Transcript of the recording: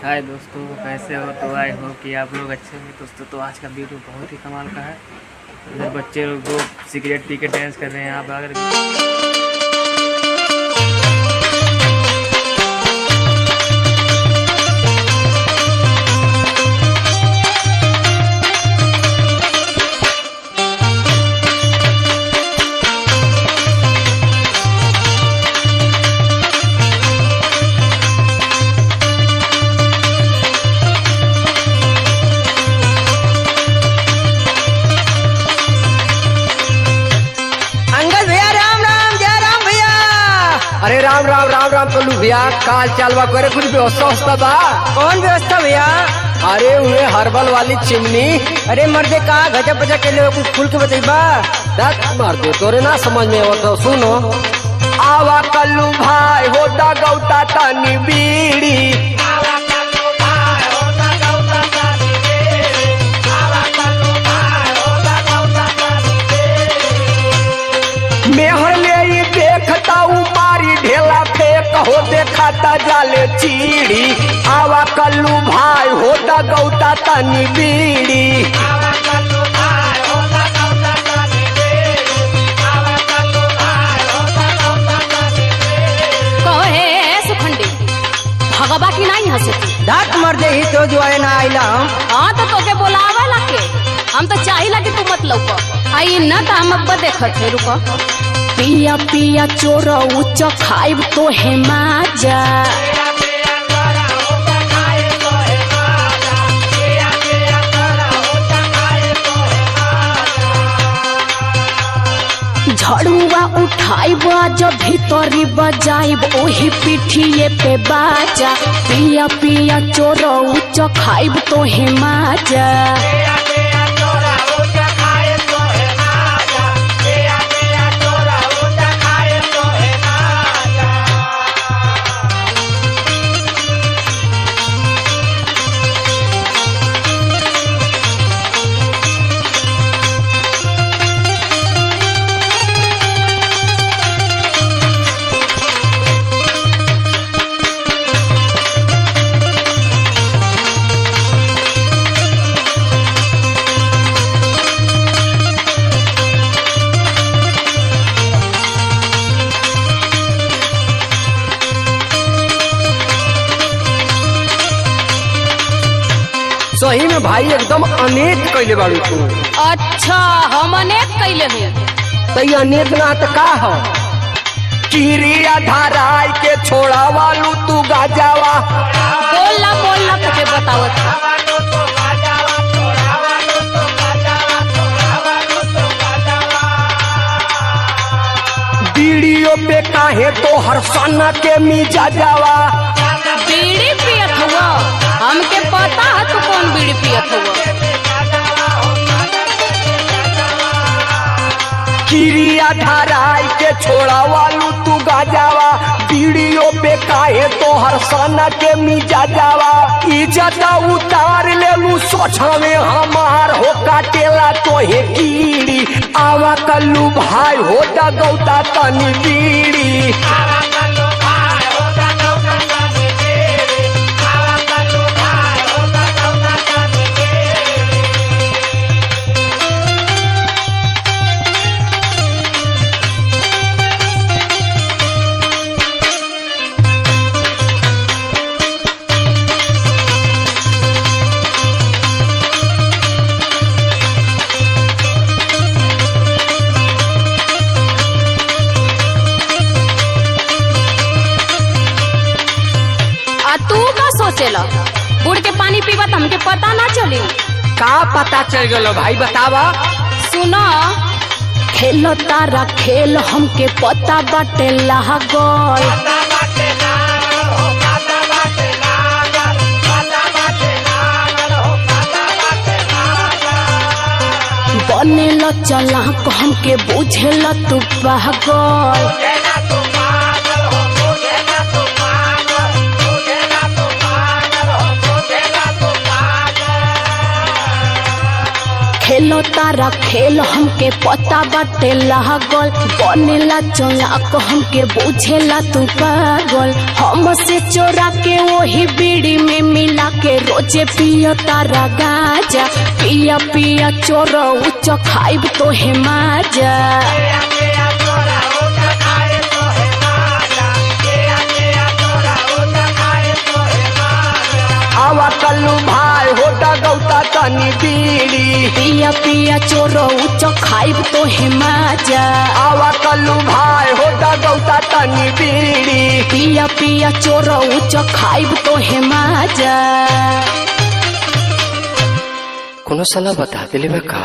हाय दोस्तों, कैसे हो? तो आई हो कि आप लोग अच्छे हो दोस्तों। तो आज का वीडियो बहुत ही कमाल का है। इधर बच्चे लोग दो सिगरेट पी के डांस कर रहे हैं। आप अगर अरे राम राम राम राम कलू भैया, काल चालवा करे कुछ व्यवस्था होता बा? कौन व्यवस्था भैया? अरे उन्हें हर्बल वाली चिमनी। अरे मर्दे का गजब बजा के लिए कुछ खुल के बताइबा। मार दे तोरे ना समझ में आवत। सुनो, आवा कल्लू भाई होता गौता तानी बीड़ी, मेहर ले देखता उमारी ढेला फेंक हो देखाता जाले चीड़ी। आवा कल्लू भाई होता गौता तानी बीड़ी। भगवा की नहीं हंसे दांत मर्दे ही तो जो है ना आइला हम। हाँ तो तोके बोलावा लगे, हम तो चाहिए कि तू मत लौको। आई न तो हम अब देखत है। रुको, पिया पिया चोर उच्च खाइब तो है माजा। झड़ुआ उठाइब जब भीतरी बजाइब ओही पीठिए पे बाजा। पिया पिया चोर उच्च खाइब तो है माजा। सही में भाई एकदम अनेक कैले बाड़ू तू। अच्छा, हम अनेक कैले हैं। तई अनेक ना तो का हो? किरिया धराई के छोड़ा वालू तू गाजावा। बोलना तुझे बतावत है। बीड़ियों पे काहे तो हर सना के मिजा जावा। बीड़ी पियत हुआ, हमके पता है तू कौन बीड़ी पियत हुआ। किरिया धराई के छोड़ा वालू तू गाजावा। बीड़ियों पे काहे तो हर सना के मिजा जावा। इज्जत उतार ले लू सोचवे हमार हो काटेला तो हे कीड़ी। आवा कल्लू भाई होता गौता तनी बीड़ी। सोचेला बुढ़ के पानी पीबा तो हमके पता ना चली। का पता चल गलो भाई बतावा। सुनो, खेलो तारा खेल हमके पता बाटे लागल। बनेला चलाक हमके बुझेला तू पागल। खेलो तारा खेल हमके पता बाटे लागल। बनेला चलाक हमके बुझेला तू पागल। हमसे चोरा के वही बीड़ी में मिल रोजे पिया तारा गाजा पिया पिया चोर उच्च खाइब तो हे माजा। आवा कल्लू भाई होता गौता तनी बीड़ी पिया पिया चोर उच्च खाइब तो हे माजा। आवा कल्लू भाई होता गौता तनी बीड़ी पिया पिया चोर उच्च खाइब तो हे माजा। कोनो साला बता दिले बा का